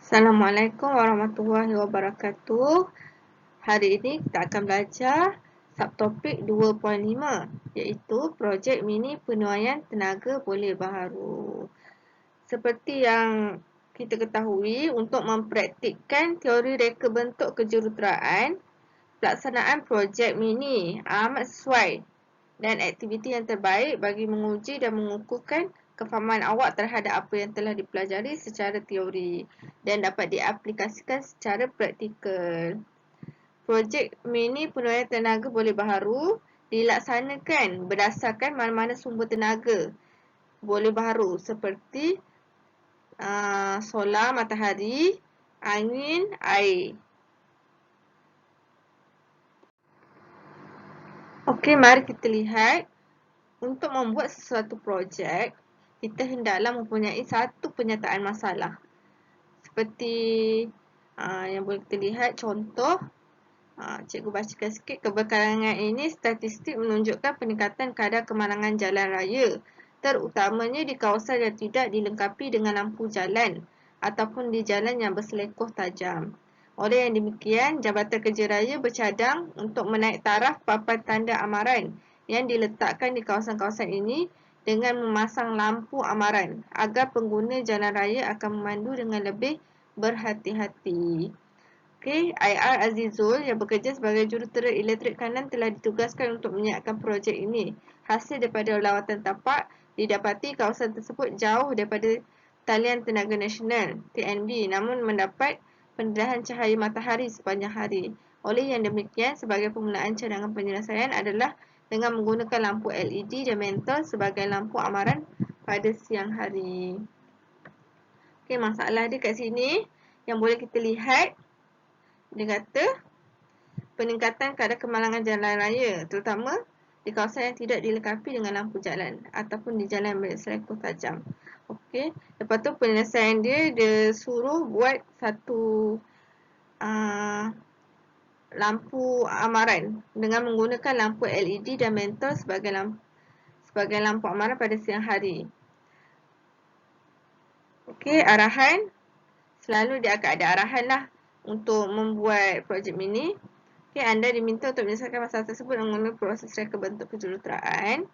Assalamualaikum warahmatullahi wabarakatuh. Hari ini kita akan belajar subtopik 2.5 iaitu projek mini penuaian tenaga boleh baharu. Seperti yang kita ketahui, untuk mempraktikkan teori reka bentuk kejuruteraan, pelaksanaan projek mini amat sesuai dan aktiviti yang terbaik bagi menguji dan mengukuhkan kefahaman awak terhadap apa yang telah dipelajari secara teori dan dapat diaplikasikan secara praktikal. Projek mini penuaian tenaga boleh baharu dilaksanakan berdasarkan mana-mana sumber tenaga boleh baharu seperti solar, matahari, angin, air. Okey, mari kita lihat. Untuk membuat sesuatu projek, kita hendaklah mempunyai satu penyataan masalah. Seperti yang boleh kita lihat contoh, cikgu bacakan sikit. Kebakaran ini statistik menunjukkan peningkatan kadar kemalangan jalan raya, terutamanya di kawasan yang tidak dilengkapi dengan lampu jalan ataupun di jalan yang berselekoh tajam. Oleh yang demikian, Jabatan Kerja Raya bercadang untuk menaik taraf papan tanda amaran yang diletakkan di kawasan-kawasan ini dengan memasang lampu amaran agar pengguna jalan raya akan memandu dengan lebih berhati-hati. Okey, IR Azizul yang bekerja sebagai jurutera elektrik kanan telah ditugaskan untuk menyiapkan projek ini. Hasil daripada lawatan tapak didapati kawasan tersebut jauh daripada talian tenaga nasional TNB namun mendapat pendedahan cahaya matahari sepanjang hari. Oleh yang demikian, sebagai penggunaan cadangan penyelesaian adalah dengan menggunakan lampu LED dan mentol sebagai lampu amaran pada siang hari. Okey, masalah dia kat sini yang boleh kita lihat. Dia kata peningkatan kadar kemalangan jalan raya, terutama di kawasan yang tidak dilengkapi dengan lampu jalan ataupun di jalan berselekoh tajam. Okey, lepas tu penyelesaian dia suruh buat satu lampu amaran dengan menggunakan lampu LED dan mentol sebagai lampu amaran pada siang hari. Okey, arahan. Selalu dia akan ada arahan lah untuk membuat projek mini. Okey, anda diminta untuk menyelesaikan masalah tersebut mengenai proses reka bentuk kejuruteraan.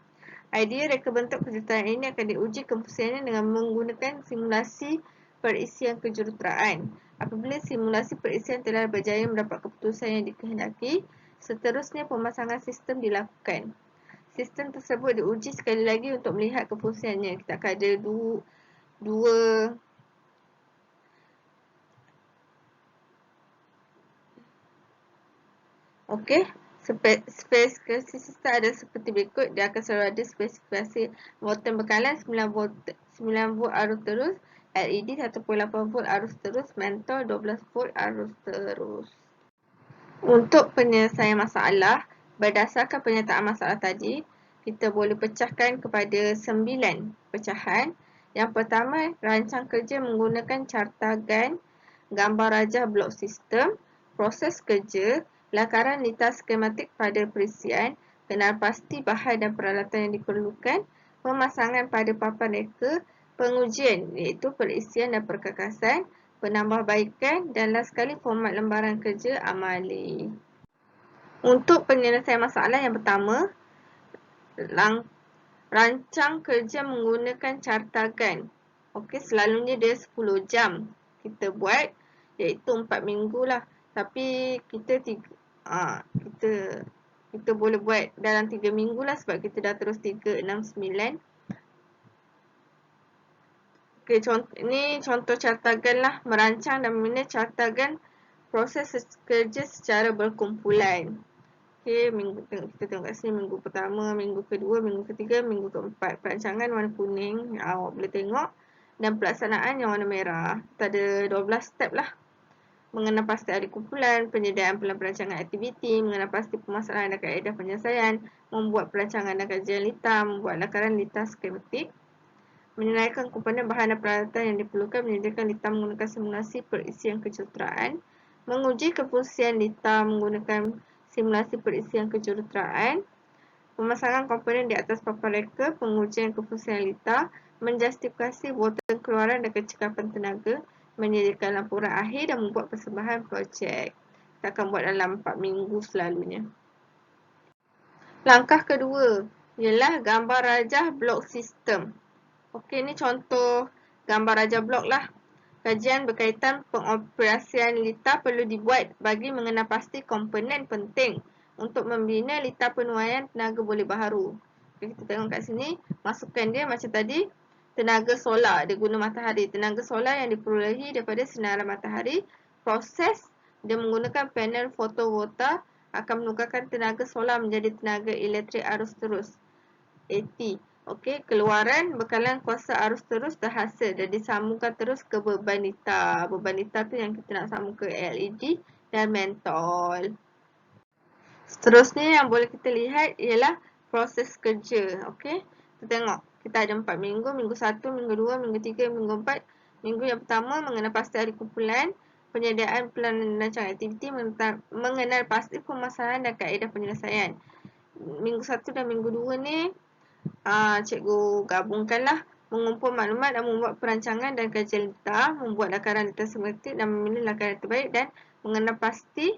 Idea reka bentuk kejuruteraan ini akan diuji kefungsiannya dengan menggunakan simulasi perisian kejuruteraan. Apabila simulasi perisian telah berjaya mendapat keputusan yang dikehendaki, seterusnya pemasangan sistem dilakukan. Sistem tersebut diuji sekali lagi untuk melihat kefungsiannya. Kita akan ada dua Okey, spesifikasi sistem ada seperti berikut. Dia akan selalu ada spesifikasi voltan bekalan 9 volt arus terus, LED 1.8 volt arus terus, mentol 12 volt arus terus. Untuk penyelesaian masalah, berdasarkan penyataan masalah tadi, kita boleh pecahkan kepada 9 pecahan. Yang pertama, rancang kerja menggunakan cartagan gambar rajah blok sistem, proses kerja, lakaran litar skematik pada perisian, kenal pasti bahan dan peralatan yang diperlukan, pemasangan pada papan reka, pengujian iaitu perisian dan perkakasan, penambahbaikan dan last sekali format lembaran kerja amali. Untuk penyelesaian masalah yang pertama, rancang kerja menggunakan cartagan. Okey, selalunya dia 10 jam kita buat, iaitu 4 minggu lah. Tapi kita boleh buat dalam 3 minggu lah sebab kita dah terus 3, 6, 9. Okey, ini contoh cartagan lah. Merancang dan membina cartagan proses kerja secara berkumpulan. Okey, kita tengok kat sini minggu pertama, minggu kedua, minggu ketiga, minggu keempat. Perancangan warna kuning yang awak boleh tengok dan pelaksanaan yang warna merah. Kita ada 12 step lah. Mengenal pasti ahli kumpulan, penyediaan perancangan aktiviti, mengenal pasti permasalahan dan kaedah penyelesaian, membuat perancangan dan kajian litar, membuat lakaran litar skematik, menyenaraikan komponen bahan dan peralatan yang diperlukan, menyediakan litar menggunakan simulasi perisian kejuruteraan, menguji kefungsian litar menggunakan simulasi perisian kejuruteraan, pemasangan komponen di atas papan reka, pengujian kefungsian litar, menjustifikasi voltan keluaran dan kecekapan tenaga, menyediakan laporan akhir dan membuat persembahan projek. Kita akan buat dalam 4 minggu selalunya. Langkah kedua ialah gambar rajah blok sistem. Okey, ni contoh gambar rajah blok lah. Kajian berkaitan pengoperasian lita perlu dibuat bagi mengenal pasti komponen penting untuk membina lita penuaian tenaga boleh baharu. Okay, kita tengok kat sini, masukan dia macam tadi, tenaga solar, dia guna matahari. Tenaga solar yang diperolehi daripada sinaran matahari, proses dia menggunakan panel fotovoltaik akan menukarkan tenaga solar menjadi tenaga elektrik arus terus, AT. Okey, keluaran bekalan kuasa arus terus terhasil dan disambungkan terus ke beban lita. Beban lita tu yang kita nak sambung ke LED dan mentol. Seterusnya yang boleh kita lihat ialah proses kerja. Okey, kita tengok. Kita ada 4 minggu, minggu 1, minggu 2, minggu 3, minggu 4. Minggu yang pertama mengenal pasti hari kumpulan, penyediaan plan dan rancangan aktiviti, mengenal pasti pemasaran dan kaedah penyelesaian. Minggu 1 dan minggu 2 ni cikgu gabungkanlah mengumpul maklumat dan membuat perancangan dan kajian lita, membuat lakaran lita skematik dan memilih lakaran terbaik dan mengenal pasti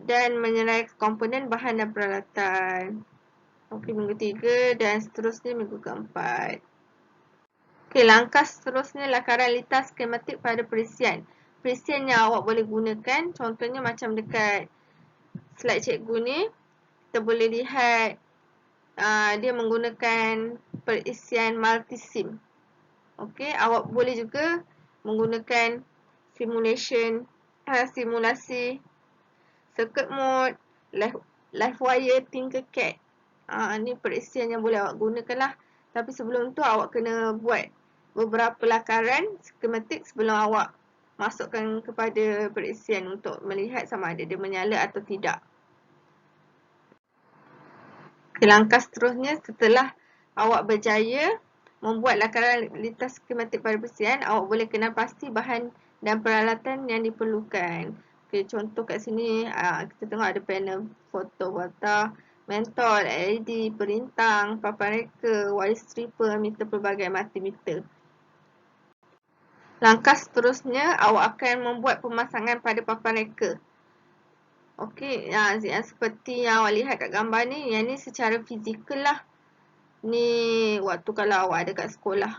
dan menyelai komponen bahan dan peralatan. Okey, minggu 3 dan seterusnya minggu keempat. Okey, langkah seterusnya lakaran lita skematik pada perisian. Perisian yang awak boleh gunakan, contohnya macam dekat slide cikgu ni, kita boleh lihat dia menggunakan perisian multisim. Okey, awak boleh juga menggunakan simulasi circuit mode, live wire, Tinkercad. Ni perisian yang boleh awak gunakan lah. Tapi sebelum tu awak kena buat beberapa lakaran skematik sebelum awak masukkan kepada perisian untuk melihat sama ada dia menyala atau tidak. Langkah seterusnya, setelah awak berjaya membuat lakaran lita skematik pada perisian, awak boleh kenal pasti bahan dan peralatan yang diperlukan. Okay, contoh kat sini kita tengok ada panel fotovoltaik, mentol, LED, perintang, papan reka, wire stripper, meter pelbagai, multimeter. Langkah seterusnya, awak akan membuat pemasangan pada papan reka. Okey, yang seperti yang awak lihat kat gambar ni, yang ni secara fizikal lah. Ni waktu kalau awak ada kat sekolah,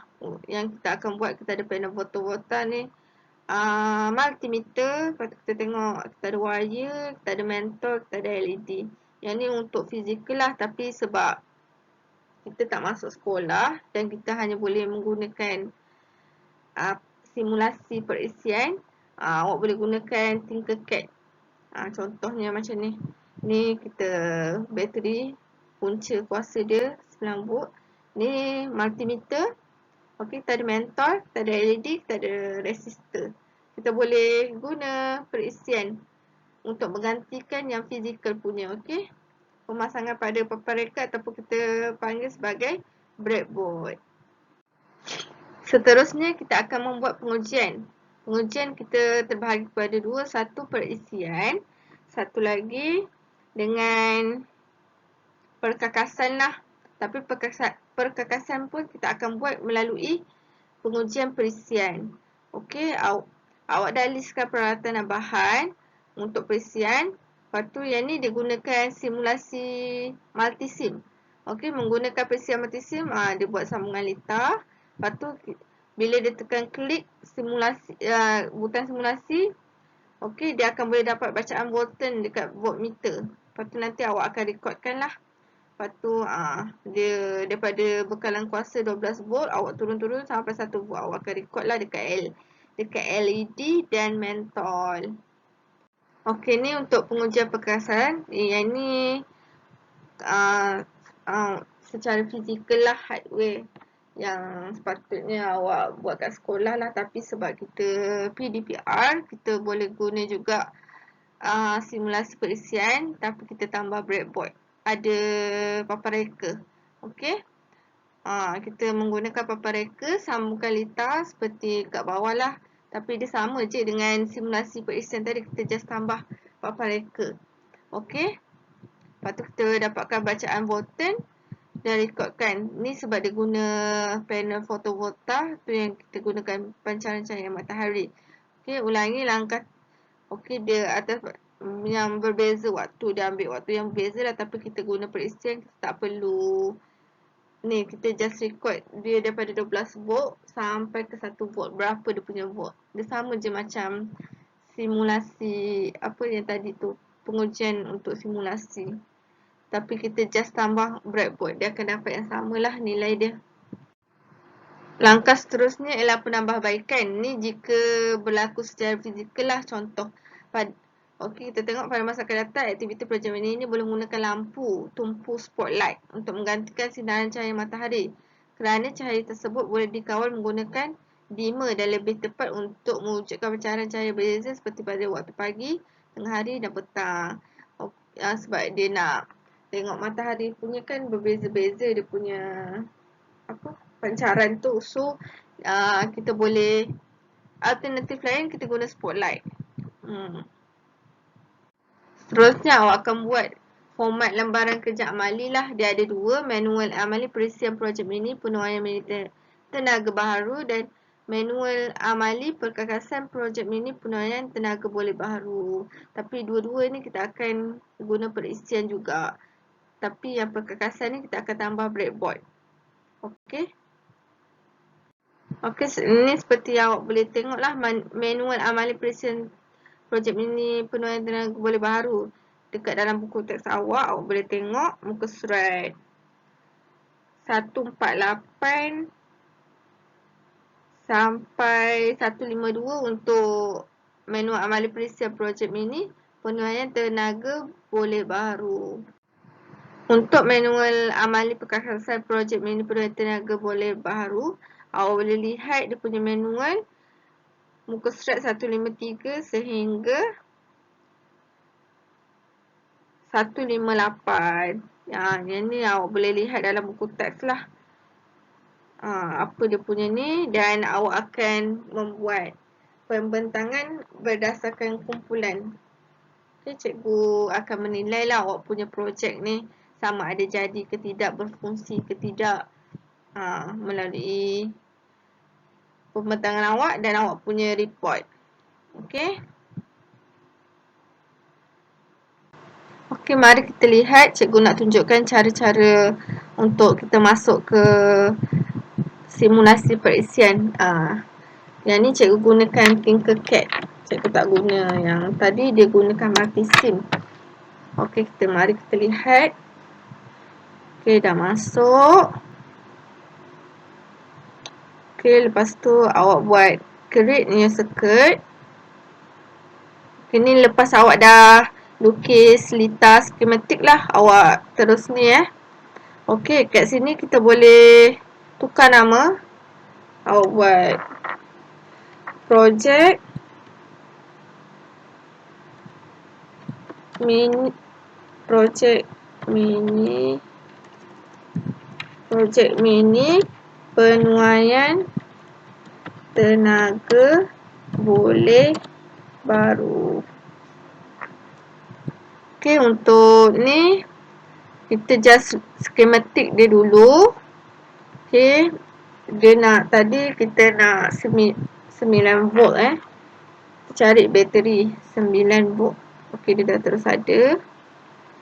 yang kita akan buat, kita ada panel fotovoltaik ni, multimeter, lepas tu kita tengok kita ada wire, kita ada mentol, kita ada LED. Yang ni untuk fizikal lah, tapi sebab kita tak masuk sekolah dan kita hanya boleh menggunakan simulasi perisian, awak boleh gunakan Tinkercad. Contohnya macam ni. Ni kita bateri, punca kuasa dia 9 volt. Ni multimeter. Okey, kita ada mentol, kita ada LED, kita ada resistor. Kita boleh guna perisian untuk menggantikan yang fizikal punya. Okey, pemasangan pada papan reka ataupun kita panggil sebagai breadboard. Seterusnya kita akan membuat pengujian. Pengujian kita terbahagi kepada dua. Satu perisian, satu lagi dengan perkakasan lah. Tapi perkakasan pun kita akan buat melalui pengujian perisian. Okey, awak dah listkan peralatan dan bahan untuk perisian. Lepas tu yang ni digunakan simulasi multisim. Okey, menggunakan perisian multisim, dia buat sambungan lita. Lepas tu bila dia tekan klik simulasi, butang simulasi, okey, dia akan boleh dapat bacaan volten dekat voltmeter. Lepas tu nanti awak akan rekodkan lah. Lepas tu dia daripada bekalan kuasa 12 volt, awak turun-turun sampai 1 volt. Awak akan rekod lah dekat LED dan mentol. Okey, ni untuk pengujian perkakasan. Yang ni secara fizikal lah, hardware yang sepatutnya awak buat kat sekolah lah. Tapi sebab kita PDPR, kita boleh guna juga simulasi perisian, tapi kita tambah breadboard. Ada papan reka. Okey, kita menggunakan papan reka, sambungkan lita seperti kat bawah lah. Tapi dia sama je dengan simulasi perisian tadi, kita just tambah papan reka. Okey, lepas tu kita dapatkan bacaan volten dah rekodkan. Ni sebab dia guna panel fotovoltaik tu yang kita gunakan pancaran cahaya matahari. Okey, ulangi langkah. Okey, dia atas yang berbeza waktu, dia ambil waktu yang berbeza lah, tapi kita guna perisian, kita tak perlu ni, kita just record dia daripada 12 volt sampai ke 1 volt, berapa dia punya volt. Dia sama je macam simulasi apa yang tadi tu, pengujian untuk simulasi. Tapi kita just tambah breadboard, dia akan dapat yang samalah nilai dia. Langkah seterusnya ialah penambahbaikan. Ni jika berlaku secara fizikal lah, contoh. Okey, kita tengok pada masa akan datang, aktiviti projek ini boleh menggunakan lampu tumpu spotlight untuk menggantikan sinaran cahaya matahari. Kerana cahaya tersebut boleh dikawal menggunakan dimmer dan lebih tepat untuk mewujudkan pancaran cahaya berbeza seperti pada waktu pagi, tengah hari dan petang. Sebab dia nak tengok matahari punya kan berbeza-beza dia punya apa pancaran tu. So kita boleh alternatif lain, kita guna spotlight. Seterusnya awak akan buat format lembaran kerja amali lah. Dia ada dua, manual amali perisian projek mini penuaian mini tenaga baharu dan manual amali perkakasan projek mini penuaian tenaga boleh baharu. Tapi dua-dua ni kita akan guna perisian juga. Tapi yang perkakasan ni kita akan tambah breadboard. Okey. Okey, ini seperti yang awak boleh tengok lah manual amali perisian projek mini penuaian tenaga boleh baharu. Dekat dalam buku teks awak boleh tengok muka surat 148 sampai 152 untuk manual amali perisian projek mini penuaian tenaga boleh baharu. Untuk manual amali perkakasan projek mini penuaian tenaga boleh baharu, awak boleh lihat dia punya manual muka surat 153 sehingga 158. Yang ni awak boleh lihat dalam buku teks lah. Apa dia punya ni, dan awak akan membuat pembentangan berdasarkan kumpulan. Okay, cikgu akan menilai lah awak punya projek ni sama ada jadi ke tidak, berfungsi ke tidak, melalui pembentangan awak dan awak punya report. Okay. Okey, mari kita lihat. Cikgu nak tunjukkan cara-cara untuk kita masuk ke simulasi perisian. Yang ni cikgu gunakan Tinkercad. Cikgu tak guna yang tadi, dia gunakan Multisim. Okey, mari kita lihat. Okey, dah masuk. Okey, lepas tu awak buat create new circuit. Okey, ni lepas awak dah lukis litar skematik lah, awak terus ni Okey, kat sini kita boleh tukar nama. Awak buat projek mini penuaian tenaga boleh baharu. Okey, untuk ni kita just skematik dia dulu. Okey, dia nak tadi kita nak 9 volt cari bateri 9 volt. Okey, dia dah terus ada.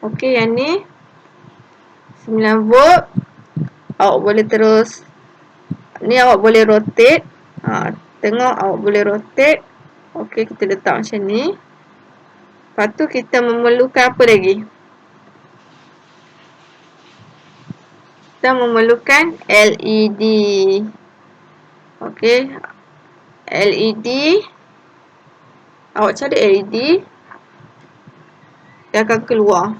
Okey, yang ni 9 volt. Awak boleh terus ni, awak boleh rotate. Tengok, awak boleh rotate. Okey, kita letak macam ni. Lepas tu kita memerlukan apa lagi? Kita memerlukan LED. Okey, LED. Awak cari LED, dia akan keluar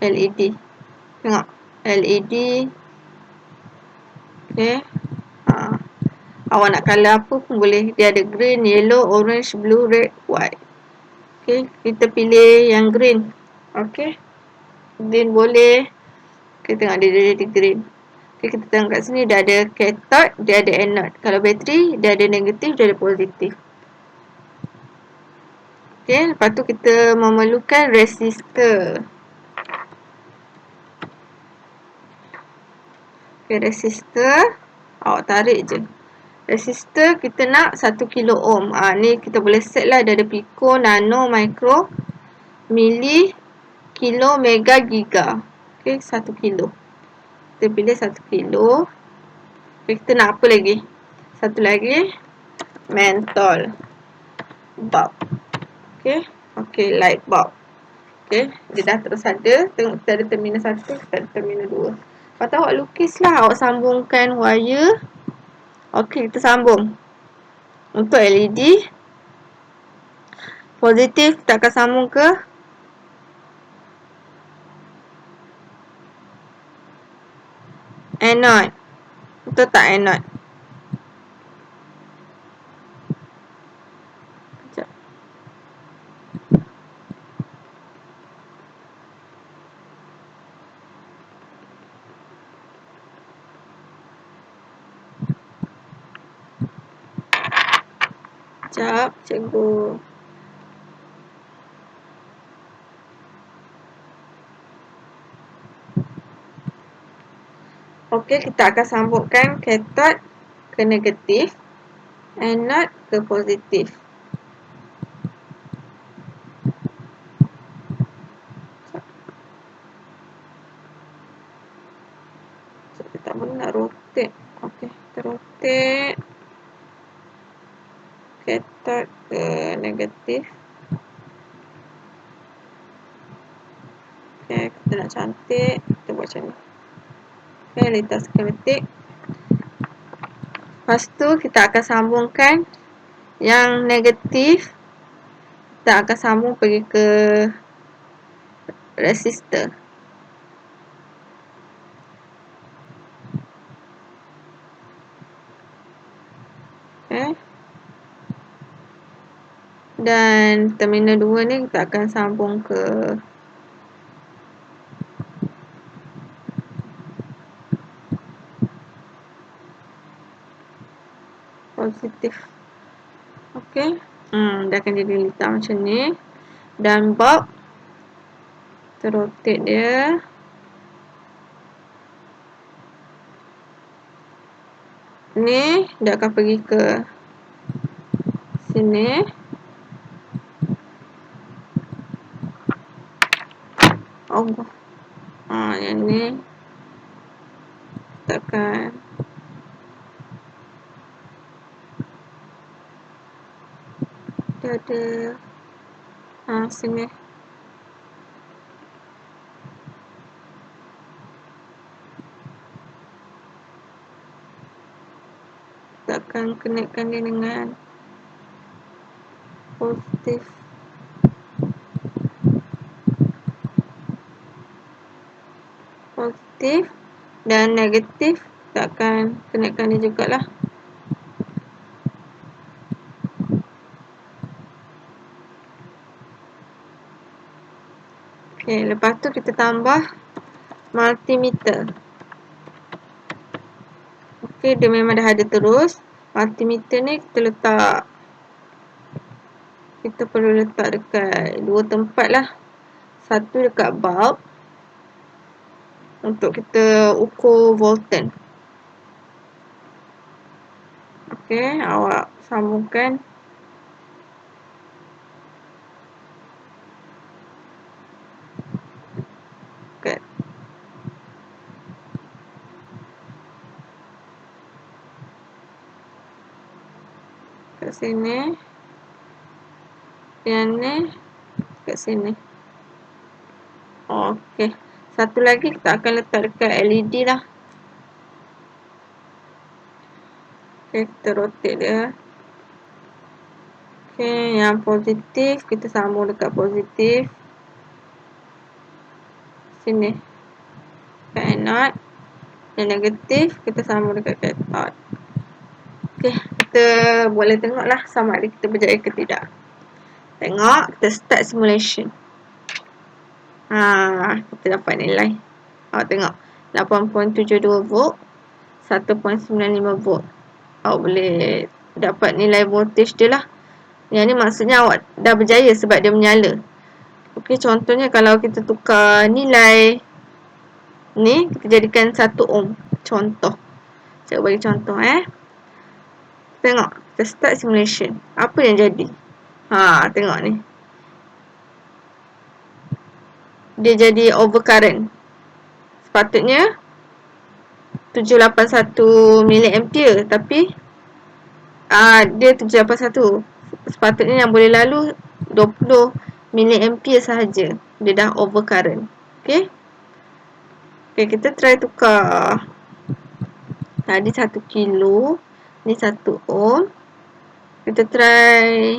LED. Tengok, LED. Okey. Awak nak color apa pun boleh. Dia ada green, yellow, orange, blue, red, white. Okey, kita pilih yang green. Okey. Green boleh. Kita tengok dia jadi green. Okey, kita tengok kat sini dia ada cathode, dia ada anode. Kalau bateri, dia ada negatif, dia ada positif. Okey, lepas tu kita memerlukan resistor. Okay, resistor. Awak tarik je. Resistor kita nak 1 kilo ohm. Ni kita boleh set lah. Dia ada pico, nano, micro, mili, kilo, mega, giga. Okay, 1 kilo. Kita pilih 1 kilo. Okay, kita nak apa lagi? Satu lagi. Mentol bulb. Okay. Okay, light bulb. Okay, dia dah terus ada. Tengok kita ada terminal 1, kita ada terminal 2. Lepas tu awak lukis lah. Awak sambungkan wire. Okay, kita sambung. Untuk LED, positif kita akan sambung ke anode. Betul tak anode? Sekejap. Sekejap, cikgu. Okey, kita akan sambungkan cathode ke negatif, anode ke positif. Kita tak boleh nak rotate. Okey, kita rotate cathode ke negatif. Okey, kita nak cantik, kita buat macam ni. Okey, lintas skematik. Lepas tu kita akan sambungkan yang negatif. Kita akan sambung pergi ke resistor. Okay. Dan terminal 2 ni kita akan sambung ke positif. Okay. Dia akan jadi hitam macam ni. Dan bulb, kita rotate dia. Ni dia akan pergi ke sini. Allah. Yang ni kita akan dia ada sini. Kita akan kenakan dia dengan positif. Positif dan negatif kita akan kenakan dia jugalah. Okay, lepas tu kita tambah multimeter. Okay, dia memang dah ada terus. Multimeter ni kita perlu letak dekat dua tempat lah. Satu dekat bulb untuk kita ukur volten. Okay, awak sambungkan kat sini. Yang ni kat sini. Okey. Satu lagi kita akan letak dekat LED lah. Okey, kita rotate dia. Okey, yang positif kita sambung dekat positif. Sini. Dekat anode. Yang negatif kita sambung dekat cathode. Okey, kita boleh tengoklah sama ada kita berjaya ke tidak. Tengok, kita start simulation. Kita dapat nilai. Awak tengok, 8.72 volt, 1.95 volt. Awak boleh dapat nilai voltage dia lah. Yang ni maksudnya awak dah berjaya sebab dia menyala. Okey, contohnya kalau kita tukar nilai ni, kita jadikan 1 ohm. contoh. Cikgu bagi contoh Tengok, kita start simulation. Apa yang jadi? Tengok ni. Dia jadi overcurrent. Sepatutnya 781 miliampere, tapi dia 781. Sepatutnya yang boleh lalu 20 miliampere sahaja. Dia dah overcurrent. Okay. Okay, kita try tukar. Tadi 1 kilo. Ni 1 ohm. Kita try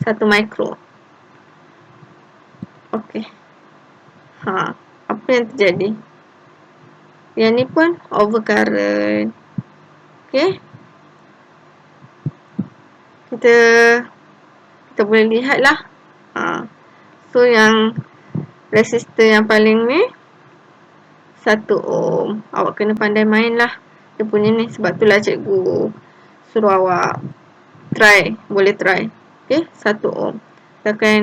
1 mikro. Okay. Apa yang terjadi? Yang ni pun overcurrent. Okay. Kita boleh lihat lah. So yang resistor yang paling ni 1 ohm. Awak kena pandai main lah dia punya ni. Sebab tu lah cikgu suruh awak try. Boleh try. Okay, 1 ohm. Kita akan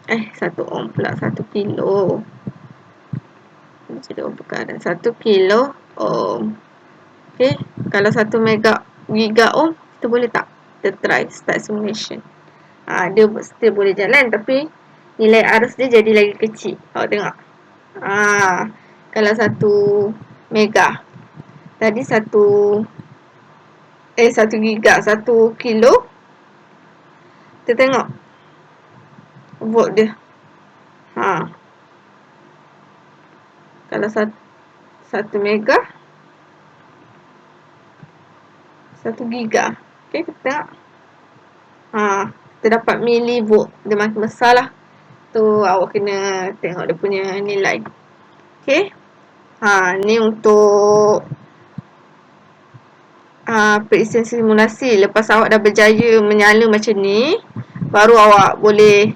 1 ohm pula, 1 kilo. Jadi overcurrent 1 kilo ohm. Okay, kalau 1 giga ohm, kita boleh tak? Kita try start simulation. Dia still boleh jalan, tapi nilai arus dia jadi lagi kecil. Awak tengok. Kalau 1 mega. Tadi 1 giga, 1 kilo. Kita tengok volt dia. Kalau 1 mega, 1 giga. Okay, kita tengok. Kita dapat milivolt. Dia makin besar lah. Tu awak kena tengok dia punya nilai. Okay. Ni untuk periksian simulasi. Lepas awak dah berjaya menyala macam ni, baru awak boleh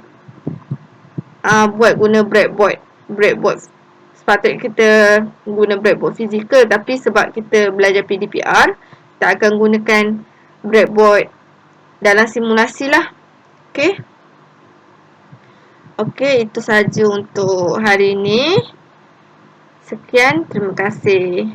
buat guna breadboard. Sepatutnya kita guna breadboard fizikal, tapi sebab kita belajar PDPR, kita akan gunakan breadboard dalam simulasi lah. Okay. Okay, itu saja untuk hari ini. Sekian, terima kasih.